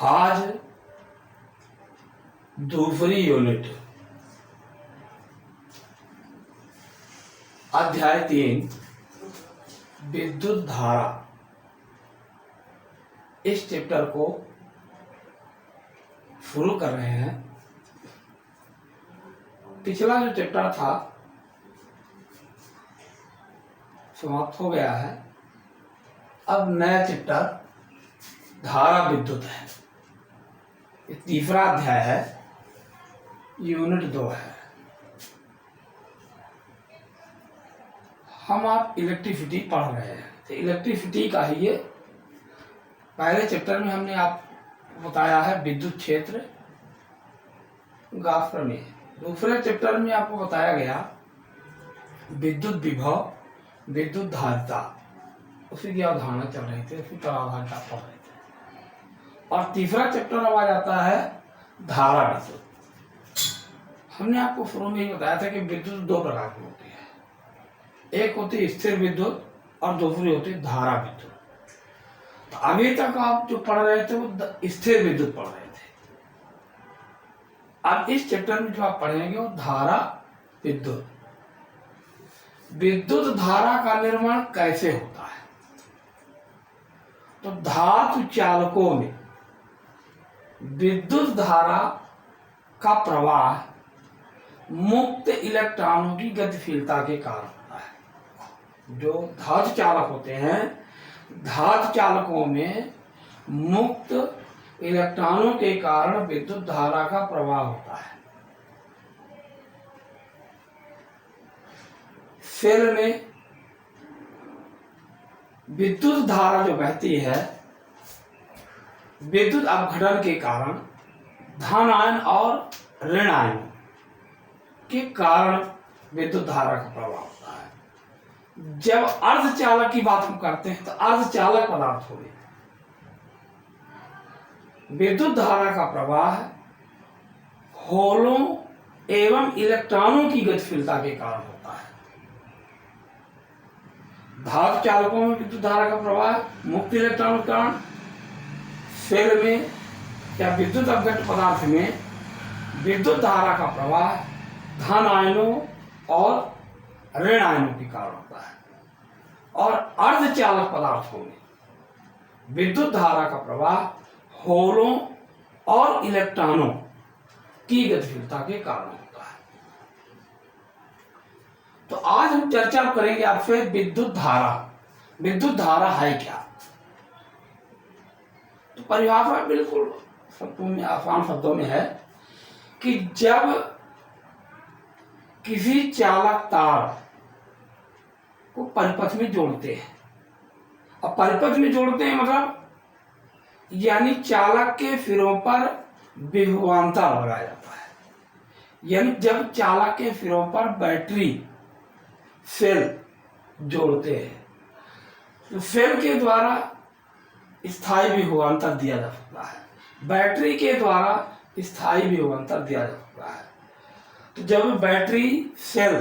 आज दूसरी यूनिट अध्याय 3 विद्युत धारा, इस चैप्टर को शुरू कर रहे हैं। पिछला जो चैप्टर था समाप्त हो गया है। अब नया चैप्टर धारा विद्युत है। ये तीसरा अध्याय है, यूनिट 2 है। हम आप इलेक्ट्रिसिटी पढ़ रहे हैं, तो इलेक्ट्रिसिटी का ही ये पहले चैप्टर में हमने आपको बताया है विद्युत क्षेत्र, गॉस प्रमेय। दूसरे चैप्टर में आपको बताया गया विद्युत विभव, विद्युत धारिता, उसी की अवधारणा चल रही थी, उसी पर आधारित पढ़ रहे थे। और तीसरा चैप्टर अब आ जाता है धारा विद्युत। हमने आपको शुरू में ही बताया था कि विद्युत दो प्रकार की होती है, एक होती है स्थिर विद्युत और दूसरी होती है धारा विद्युत। तो अभी तक आप जो पढ़ रहे थे वो स्थिर विद्युत पढ़ रहे थे। अब इस चैप्टर में जो आप पढ़ेंगे वो धारा विद्युत। विद्युत धारा का निर्माण कैसे होता है? तो धातु चालकों में विद्युत धारा का प्रवाह मुक्त इलेक्ट्रॉनों की गतिशीलता के कारण होता है। जो धातु चालक होते हैं, धातु चालकों में मुक्त इलेक्ट्रॉनों के कारण विद्युत धारा का प्रवाह होता है। सेल में विद्युत धारा जो बहती है, विद्युत अपघटन के कारण धन आयन और ऋण आयन के कारण विद्युत धारा का प्रवाह होता है। जब अर्धचालक की बात हम करते हैं तो अर्धचालक पदार्थ हो गए, विद्युत धारा का प्रवाह होलों एवं इलेक्ट्रॉनों की गतिशीलता के कारण होता है। धातु चालकों में विद्युत धारा का प्रवाह मुक्त इलेक्ट्रॉनों के कारण, सेल में या विद्युत अपघट पदार्थ में विद्युत धारा का प्रवाह धन आयनों और ऋण आयनों के कारण होता है। और अर्धचालक पदार्थों में विद्युत धारा का प्रवाह होलों और इलेक्ट्रॉनों की गतिशीलता के कारण होता है। तो आज हम चर्चा करेंगे आपसे विद्युत धारा। विद्युत धारा है क्या? तो परिभाषा बिल्कुल संपूर्ण आसान शब्दों में है कि जब किसी चालक तार को परिपथ में जोड़ते हैं, और परिपथ में जोड़ते हैं मतलब यानी चालक के सिरों पर विभवांतर लगाया जाता है। यानी जब चालक के सिरों पर बैटरी सेल जोड़ते हैं तो सेल के द्वारा स्थायी विभवांतर दिया जा सकता है, बैटरी के द्वारा स्थायी विभवांतर दिया जा सकता है। तो जब बैटरी सेल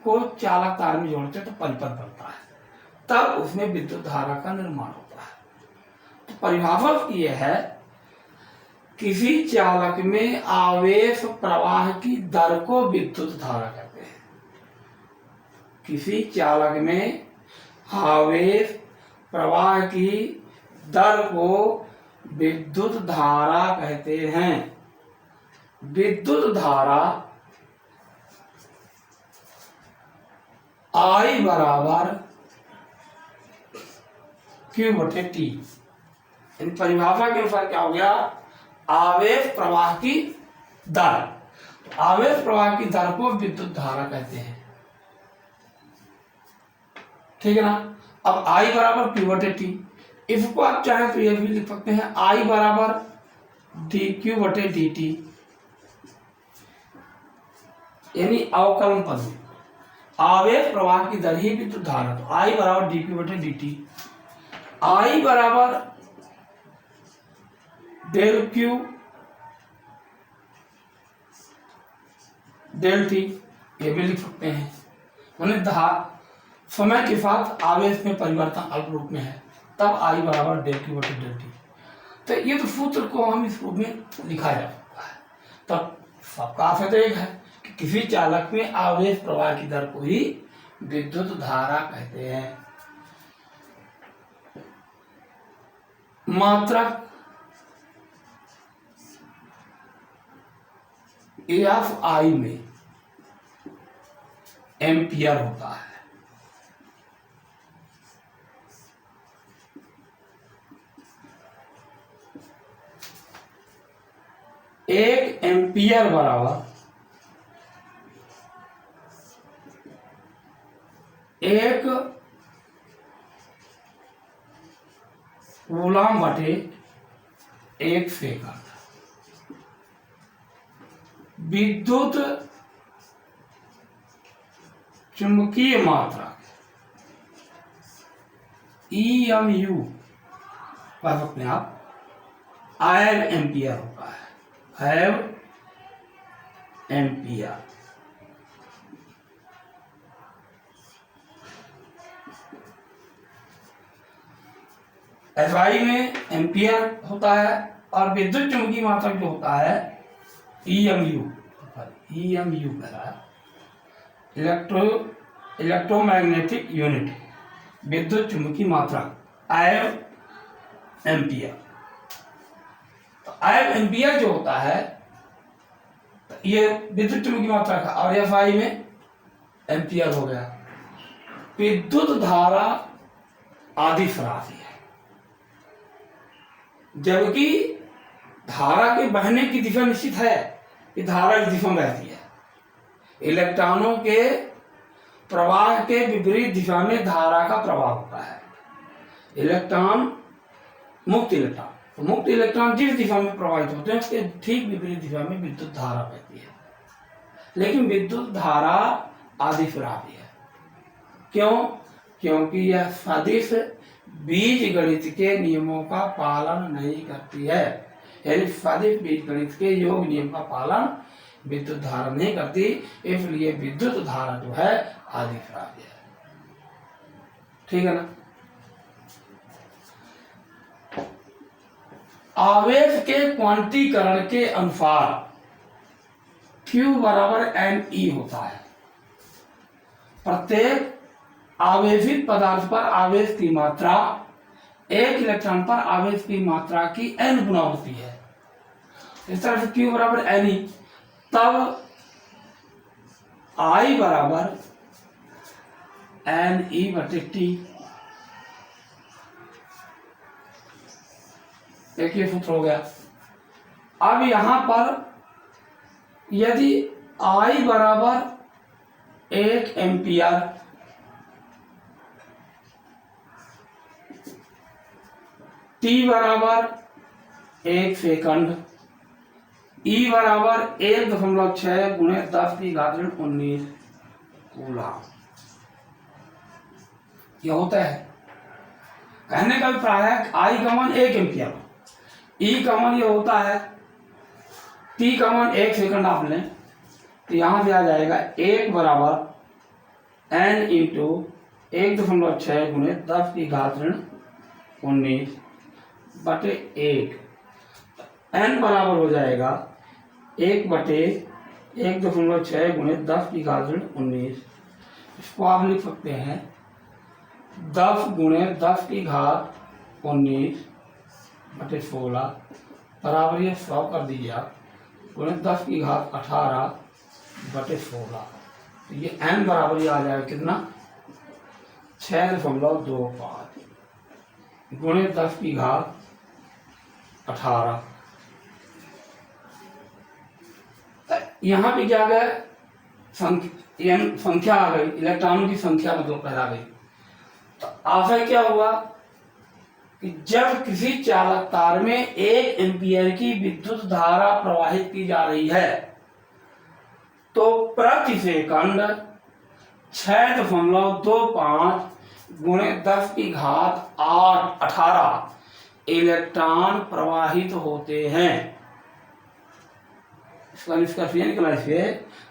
को चालक तार में जोड़ते हैं तो परिपथ बनता है, तब उसमें विद्युत धारा का निर्माण होता है। तो परिभाषा यह है, किसी चालक में आवेश प्रवाह की दर को विद्युत धारा कहते हैं। किसी चालक में आवेश प्रवाह की दर को विद्युत धारा कहते हैं। विद्युत धारा I बराबर Q/T। इन परिभाषा के अनुसार क्या हो गया? आवेश प्रवाह की दर। तो आवेश प्रवाह की दर को विद्युत धारा कहते हैं, ठीक है ना। अब I बराबर Q/T, इसको आप चाहें तो यह भी लिख सकते हैं I बराबर dQ/dt, यानी अवकलन पद में आवेश प्रवाह की दर ही विद्युत धारा। तो I बराबर dQ/dt, I बराबर डेल Q डेल T, ये भी लिख सकते हैं। मतलब समय के साथ आवेश में परिवर्तन अल्प रूप में है, तब I बराबर डेल Q/dt। तो ये तो सूत्र को हम इस रूप में लिखा जा सकता है। तब सबका अर्थ तो एक है कि किसी चालक में आवेश प्रवाह की दर को ही विद्युत धारा कहते हैं। मात्रक एफ आई में एम्पियर होता है। एक एम्पियर बराबर एक कूलम बटे एक सेकंड। विद्युत चुंबकीय मात्रा EMU कह सकते हैं आप, आयव एम्पियर होता है, आयव एम्पियर। SI में एम्पियर होता है और विद्युत चुंबकीय मात्रक जो होता है EMU कह रहा है, इलेक्ट्रोमैग्नेटिक यूनिट, विद्युत चुंबकीय मात्रक, आयव एम्पियर। तो आयव एम्पियर जो होता है ये विद्युत चुंबकीय मात्रक है और SI में एम्पियर हो गया। विद्युत धारा आदिश राशि है, जबकि धारा के बहने की दिशा निश्चित है कि धारा इस दिशा में बहती है। इलेक्ट्रॉनों के प्रवाह के विपरीत दिशा में धारा का प्रवाह होता है। इलेक्ट्रॉन मुक्त इलेक्ट्रॉन जिस दिशा में प्रवाहित होते हैं उसके ठीक विपरीत दिशा में विद्युत धारा बहती है। लेकिन विद्युत धारा आदिश राशि है। क्यों? क्योंकि यह सदिश बीज गणित के नियमों का पालन नहीं करती है। यानी सदिश बीज गणित के योग नियम का पालन विद्युत धारा नहीं करती, इसलिए विद्युत धारा जो है आदिश राशि है। ठीक है ना। आवेश के क्वांटीकरण के अनुसार Q बराबर NE होता है। प्रत्येक आवेशित पदार्थ पर आवेश की मात्रा एक इलेक्ट्रॉन पर आवेश की मात्रा की n गुना होती है। इस तरह से Q बराबर NE, तब I बराबर NE बटे T। एक ये सूत्र हो गया। अब यहां पर यदि I बराबर एक एम्पियर, T बराबर एक सेकंड, E बराबर 1.6 गुणे 10 की घात 19 कूलम, यह होता है। कहने का अभिप्राय है I का मान 1 एम्पियर, E का मान यह होता है, T का मान 1 सेकंड आप लें तो यहां से आ जाएगा 1 बराबर N इंटू 1.6 गुणे 10 की घात 19 बटे 1। N बराबर हो जाएगा 1 बटे 1.6 गुणे 10 की घात 19। इसको आप लिख सकते हैं 10 गुणे 10 की घात 19 बटे 16 बराबर ये 100 कर दीजिए आप, गुणे 10 की घात 18 बटे 16। तो ये n बराबर ये आ जाएगा कितना, 6.25 गुणे 10 की घात 18। यहाँ पे क्या गया, संख्या आ गई, इलेक्ट्रॉनों की संख्या मतलब पहला गई। तो आशय क्या हुआ कि जब किसी चालक तार में 1 एम्पियर की विद्युत धारा प्रवाहित की जा रही है तो प्रति सेकंड 6.25 गुणे 10 की घात 18 इलेक्ट्रॉन प्रवाहित होते हैं। इसका निष्कर्ष यह निकला इससे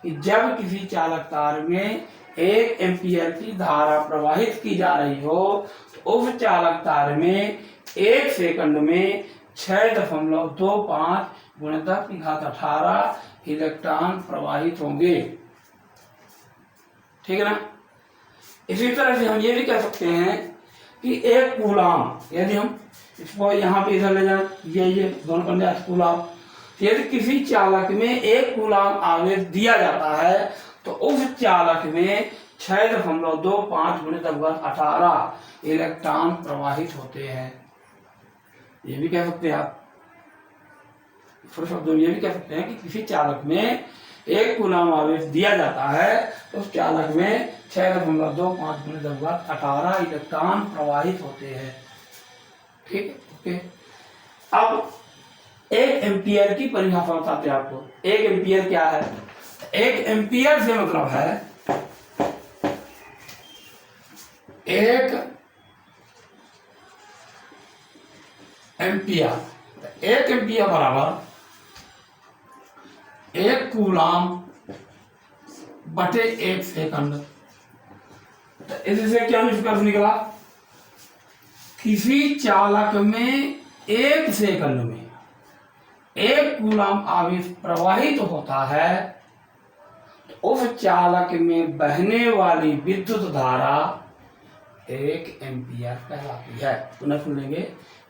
कि जब किसी चालक तार में 1 एम्पियर की धारा प्रवाहित की जा रही हो तो उस चालक तार में 1 सेकंड में 6.25 × 10⁻18 इलेक्ट्रॉन प्रवाहित होंगे। ठीक है ना। इसी तरह से हम ये भी कह सकते हैं कि एक कूलाम, यदि हम इसको यहाँ पे इधर ले जाए, ये दोनों बन जाए कूलाम, यदि किसी चालक में एक कूलाम आवेश दिया जाता है तो उस चालक में 6.25 × 10⁻18 इलेक्ट्रॉन प्रवाहित होते हैं। ये भी कह सकते हैं आप, शब्दों में ये भी कह सकते हैं कि किसी चालक में एक कूलाम आवेश दिया जाता है तो उस चालक में 6.25 × 10⁻18 इलेक्ट्रॉन प्रवाहित होते हैं। ठीक है। अब 1 एम्पियर की परिभाषा बताते हैं आपको। 1 एम्पियर क्या है? 1 एम्पियर से मतलब है 1 एम्पियर। 1 एम्पियर बराबर 1 कूलाम बटे 1 सेकंड। तो इससे क्या निष्कर्ष निकला? किसी चालक में 1 सेकंड में 1 कूलाम आवेश प्रवाहित होता है तो उस चालक में बहने वाली विद्युत धारा 1 एम्पियर कहलाती है। पुनः सुन लेंगे।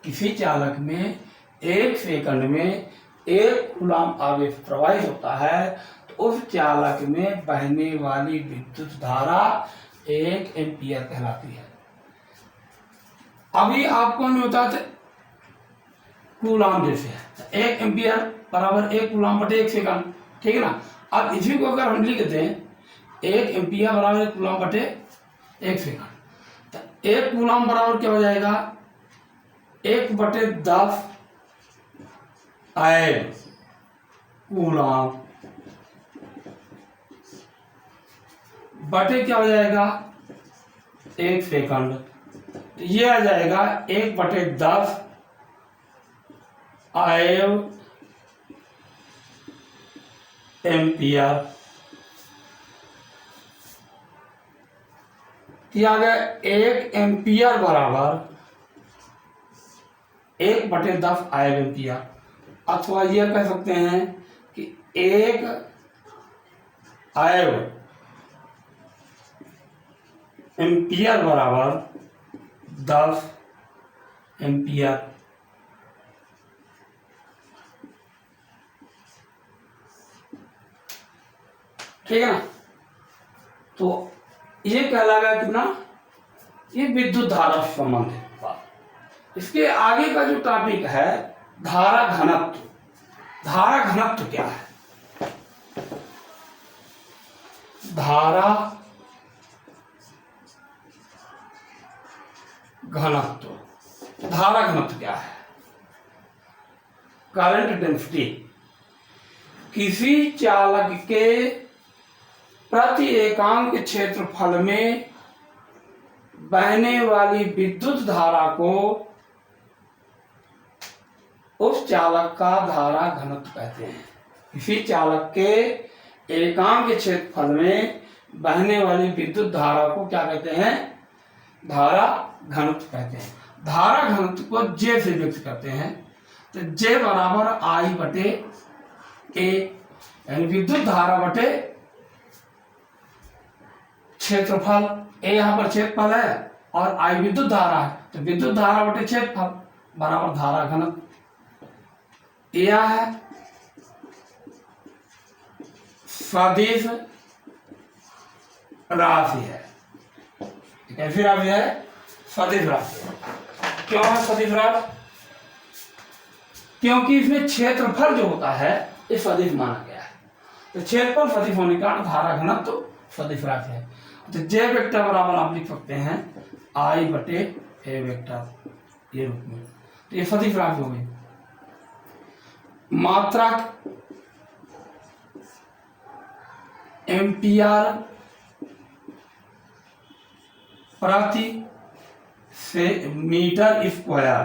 किसी चालक में 1 सेकंड में 1 कूलाम आवेश प्रवाहित होता है तो उस चालक में बहने वाली विद्युत धारा 1 एम्पियर कहलाती है। अभी आपको हम बताते कूलाम जैसे है 1 एम्पियर बराबर 1 कूलाम बटे 1 सेकंड। ठीक है ना। अब इसी को अगर हम लिख देते हैं 1 एम्पियर बराबर 1 कूलाम बटे 1 सेकंड, तो 1 कूलाम बराबर क्या हो जाएगा? 1/10 आयन कूलाम बटे क्या हो जाएगा? 1 सेकंड। तो ये आ जाएगा 1/10 आयन एम्पियर। आ गया 1 एम्पियर बराबर 1/10 आयन एम्पियर। अथवा यह कह सकते हैं कि 1 आयन एम्पियर बराबर 10 एम्पियर। ठीक है ना। तो ये कहलाएगा कितना? ये विद्युत धारा से संबंधित बात। इसके आगे का जो टॉपिक है धारा घनत्व। धारा घनत्व क्या है? धारा घनत्व। धारा घनत्व क्या है? Current density. किसी चालक के प्रति एकांक क्षेत्रफल में बहने वाली विद्युत धारा को उस चालक का धारा घनत्व कहते हैं। किसी चालक के एकांक क्षेत्रफल में बहने वाली विद्युत धारा को क्या कहते हैं? धारा घनत्व कहते हैं। धारा घनत्व को J से व्यक्त करते हैं। तो J बराबर I/A, यानी विद्युत धारा बटे क्षेत्रफल। A यहाँ पर क्षेत्रफल है और I विद्युत धारा है, तो विद्युत धारा बटे क्षेत्रफल बराबर धारा घनत्व। यह है सदिश राशि है। कैसी राशि है? सदिश राशि। क्यों है सदिश राशि? क्योंकि इसमें क्षेत्रफल जो होता है ये सदिश माना गया है। तो क्षेत्रफल सदिश होने का धारा घनत्व तो सदिश राशि है। तो J वेक्टर बराबर आप लिख सकते हैं I/A वेक्टर, ये रूप में। तो ये सदिश राशि हो गई। मात्रक एम्पियर प्रति से मीटर स्क्वायर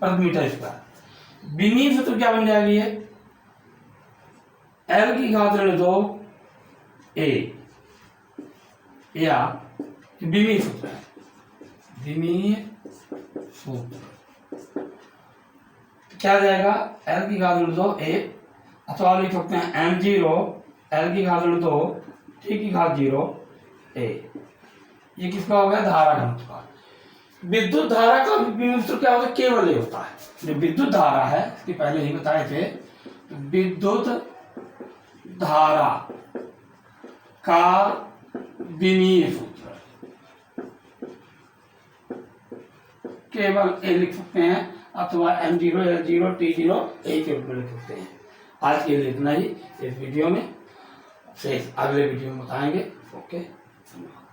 प्रति मीटर स्क्वायर। विनीत सूत्र क्या बन जाएगी? ये L की घात ऋण 2 A या विमीय सूत्र है। विमीय सूत्र। क्या आ जाएगा, एल की घात ऋण 2 a, अथवा लिख सकते हैं m0 एल की घात ऋण 2 t की घात 0 a। ये किसका हो गया, धारा घनत्व का। विद्युत धारा का विभव सूत्र क्या होता है, केवल ये होता है। जो विद्युत धारा है, इसके पहले ही बताए थे, विद्युत धारा का विमीय सूत्र केवल ए लिख सकते हैं, अथवा m0 l0 t0 a के रूप में लिख सकते हैं। आज के लिए इतना ही इस वीडियो में, से अगले वीडियो में बताएंगे। ओके, धन्यवाद।